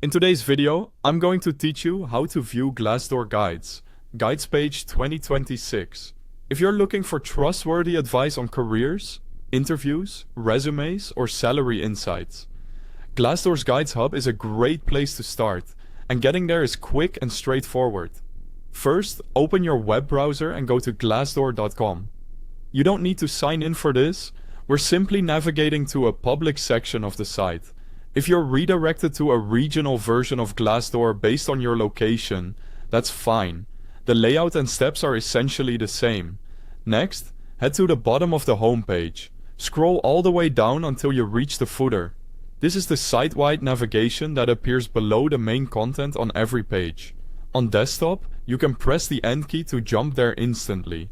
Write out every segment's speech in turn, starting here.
In today's video, I'm going to teach you how to view Glassdoor guides, Guides page 2026. If you're looking for trustworthy advice on careers, interviews, resumes, or salary insights, Glassdoor's Guides Hub is a great place to start, and getting there is quick and straightforward. First, open your web browser and go to glassdoor.com. You don't need to sign in for this, we're simply navigating to a public section of the site. If you're redirected to a regional version of Glassdoor based on your location, that's fine. The layout and steps are essentially the same. Next, head to the bottom of the homepage. Scroll all the way down until you reach the footer. This is the site-wide navigation that appears below the main content on every page. On desktop, you can press the End key to jump there instantly.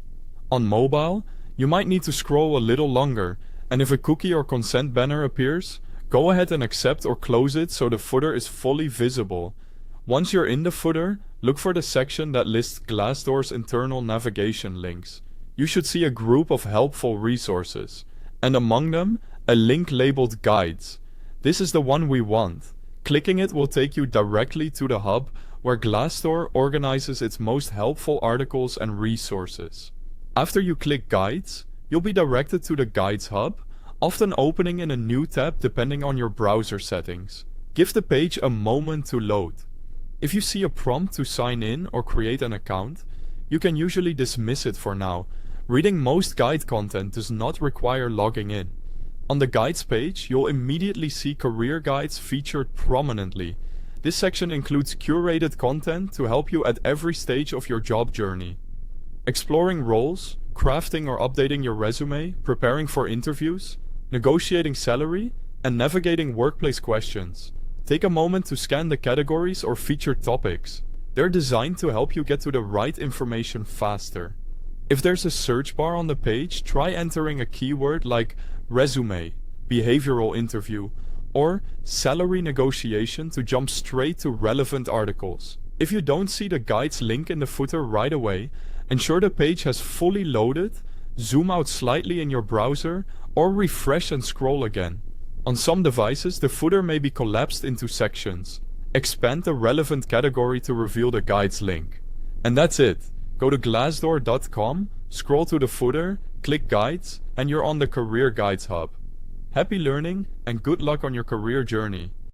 On mobile, you might need to scroll a little longer, and if a cookie or consent banner appears, go ahead and accept or close it so the footer is fully visible. Once you're in the footer, look for the section that lists Glassdoor's internal navigation links. You should see a group of helpful resources, and among them, a link labeled Guides. This is the one we want. Clicking it will take you directly to the hub where Glassdoor organizes its most helpful articles and resources. After you click Guides, you'll be directed to the Guides hub, often opening in a new tab depending on your browser settings. Give the page a moment to load. If you see a prompt to sign in or create an account, you can usually dismiss it for now. Reading most guide content does not require logging in. On the Guides page, you'll immediately see career guides featured prominently. This section includes curated content to help you at every stage of your job journey. Exploring roles, crafting or updating your resume, preparing for interviews, negotiating salary, and navigating workplace questions. Take a moment to scan the categories or featured topics. They're designed to help you get to the right information faster. If there's a search bar on the page, try entering a keyword like resume, behavioral interview, or salary negotiation to jump straight to relevant articles. If you don't see the guides link in the footer right away, ensure the page has fully loaded, zoom out slightly in your browser, or refresh and scroll again. On some devices, the footer may be collapsed into sections. Expand the relevant category to reveal the guides link. And that's it. Go to glassdoor.com, scroll to the footer, click Guides, and you're on the Career Guides Hub. Happy learning and good luck on your career journey.